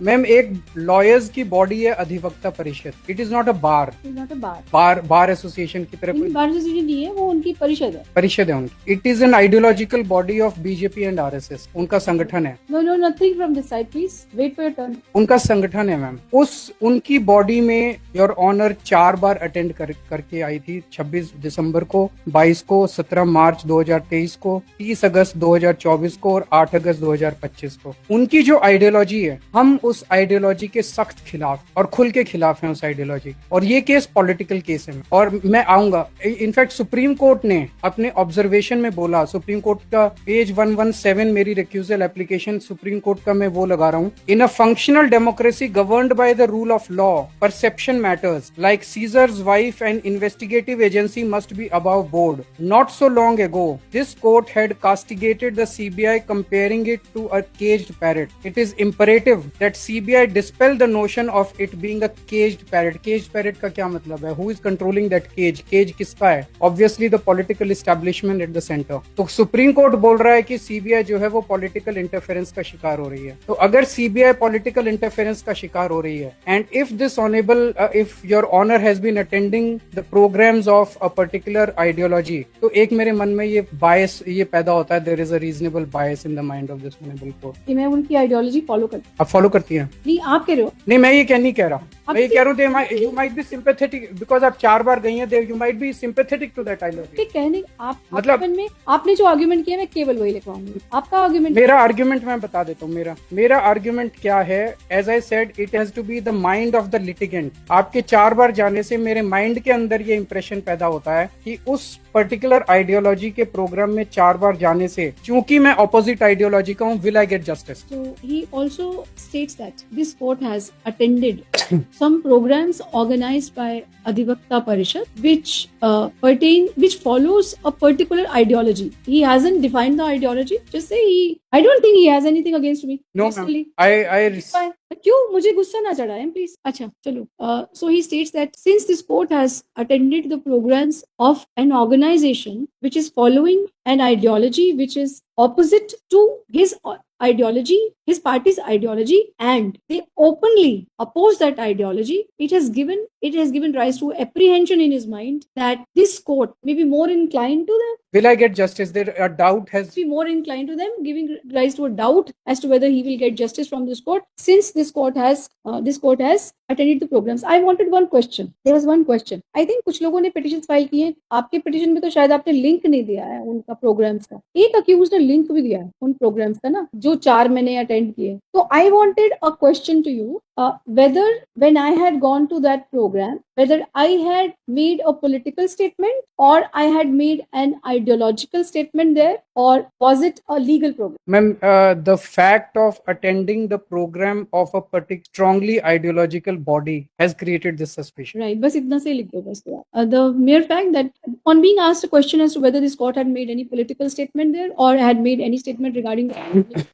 Ma'am एक lawyers की body है अधिवक्ता परिषद, it is not a bar, not a bar, bar association की तरह कोई बार एसोसिएशन नहीं है, वो उनकी परिषद है उनकी। It is an ideological body of BJP and RSS, उनका संगठन है। No no nothing from this side, please wait for your turn. उनका संगठन है मैम। उनकी बॉडी में योर ऑनर 4 बार अटेंड करके आई थी, 26 दिसंबर को, 22 को, 17 मार्च 2023 को, 30 अगस्त 2024 को और 8 अगस्त 2025 को। उनकी जो आइडियोलॉजी है, हम उस आइडियोलॉजी के सख्त खिलाफ और खुल के खिलाफ हैं उस आइडियोलॉजी। और ये केस पॉलिटिकल केस है और मैं आऊंगा। इनफैक्ट सुप्रीम कोर्ट ने अपने ऑब्जर्वेशन में बोला, सुप्रीम कोर्ट का पेज 117 मेरी रिक्यूजल एप्लीकेशन सुप्रीम कोर्ट का मैं वो लगा रहा हूँ। In a functional democracy governed by the rule of law, perception matters like Caesar's wife and investigative agency must be above board. Not so long ago, this court had castigated the CBI, comparing it to a caged parrot. It is imperative that CBI dispel the notion of it being a caged parrot. Caged parrot का क्या मतलब है? Who is controlling that cage? Cage किसका है? Obviously the political establishment at the center. तो supreme court बोल रहा है कि CBI जो है वो political interference का शिकार हो रही है। तो अगर CBI political interference का शिकार हो रही है, and if this honorable, if your honor has been attending the programs of a particular ideology, तो एक मेरे मन में ये bias ये पैदा होता है, there is a reasonable bias in the mind of this honorable court. कि मैं उनकी आइडियोलॉजी फॉलो करती आप फॉलो करती हैं? नहीं, आप कह रहे हो? नहीं, मैं ये नहीं कह रहा। मैं ये कह रहा हूँ you might be sympathetic because आप 4 बार गई हैं, you might be sympathetic to that ideology. कहने आप मतलब में आपने जो आर्ग्यूमेंट किया, मैं केवल वही लिखवाऊंगी। आपका आर्ग्यूमेंट, मेरा आर्ग्यूमेंट मैं बता देता हूँ। मेरा आर्ग्यूमेंट क्या है? As I said, it has to be the mind of the litigant. आपके 4 बार जाने से मेरे माइंड के अंदर ये इंप्रेशन पैदा होता है कि उस पर्टिकुलर आइडियोलॉजी के प्रोग्राम में 4 बार जाने से, चूंकि मैं ऑपोजिट आइडियोलॉजी का हूँ, will I get justice? So he also states that this court has attended some programs organized by Adhivakta Parishad, which follows a particular ideology. He hasn't defined the ideology. Just say I don't think he has anything against me. No, ma'am. क्यों मुझे गुस्सा ना चढ़ाएं please. अच्छा चलो। So he states that since this court has attended the programs of an organization which is following an ideology which is opposite to his ideology, his party's ideology, and they openly oppose that ideology, it has given rise to apprehension in his mind that this court may be more inclined to them. Will I get justice? There a doubt has be more inclined to them, giving rise to a doubt as to whether he will get justice from this court, since this court has attended the programs. I wanted one question. There was one question. I think कुछ लोगों ने petitions file किए हैं। आपके petition में तो शायद आपने लिंक नहीं दिया है उनका प्रोग्राम्स का। एक अक्यूज ने लिंक भी दिया है उन प्रोग्राम्स का ना, जो 4 मैंने अटेंड किए। तो I wanted a question to you, whether when I had gone to that program, whether I had made a political statement or I had made an ideological statement there, or was it a legal program? Ma'am, the fact of attending the program of a particular strongly ideological body has created this suspicion. Right. बस इतना से लिख दो बस। The mere fact that on being asked a question as to whether this court had made any political statement there or had made any statement regarding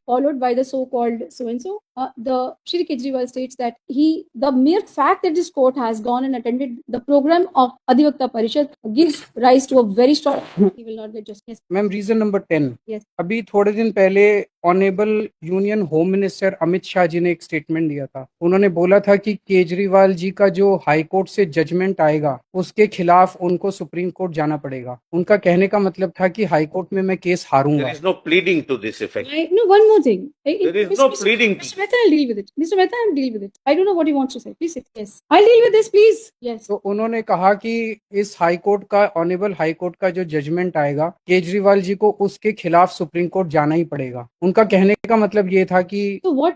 followed by the so-called so-and-so, the Shri Kejriwal states that the mere fact that this court has gone and attended the program of Adhivakta Parishad gives rise to a very strong he will not get justice. Ma'am, reason number 10. Yes. अभी थोड़े दिन पहले honourable union home minister Amit Shah ji ने एक statement दिया था। उन्होंने बोला था कि केजरीवाल जी का जो हाई कोर्ट से जजमेंट आएगा उसके खिलाफ उनको सुप्रीम कोर्ट जाना पड़ेगा। उनका कहने का मतलब था कि हाई कोर्ट में मैं case हारूंगा। There is no pleading to this effect. No, one more thing. There is no pleading. Mr. Mehta, I'll deal with it. Mr. Mehta, I'll deal with it. I don't know what he wants to say. Please sit. Yes. I'll deal with this, please. Yes. तो उन्होंने कहा कि इस high court का, honourable high court का जो judgement आएगा, केजरीवाल जी को उसके खिलाफ सुप्रीम कोर्ट जाना ही पड़ेगा। उनका कहने का मतलब ये था कि So what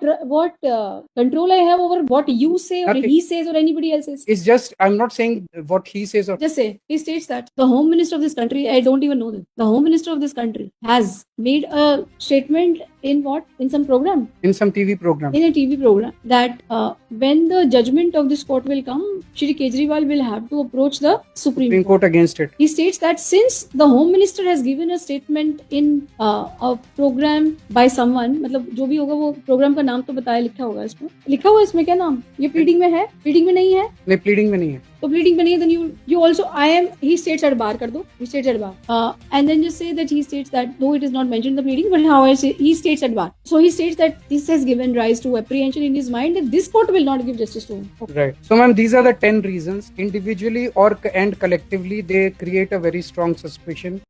control I have over what you say or he says or anybody else says? It's just, I'm not saying what he says or just say. He states that the home minister of this country, I don't even know them, the home minister of this country has made a statement in some program, in some TV program, in a TV program, that when the judgment of this court will come, Shri Kejriwal will have to approach the Supreme Court against it. He states that since the home minister has given a statement in a program by someone, मतलब जो भी होगा वो programme का नाम तो बताया, लिखा होगा इसमें, लिखा हुआ इसमें क्या नाम, ये प्लीडिंग में है, प्लीडिंग में नहीं है? नहीं, प्लीडिंग में नहीं है। तो प्लीडिंग में नहीं है, then you also, he states at bar कर दो, he states at bar, and then just say that he states that though it is not mentioned in the pleadings, but how I say, he states at bar. So he states that this has given rise to apprehension in his mind that this court will not give justice to him. Right. So, ma'am, these are the 10 reasons. Individually and collectively, they create a very strong suspicion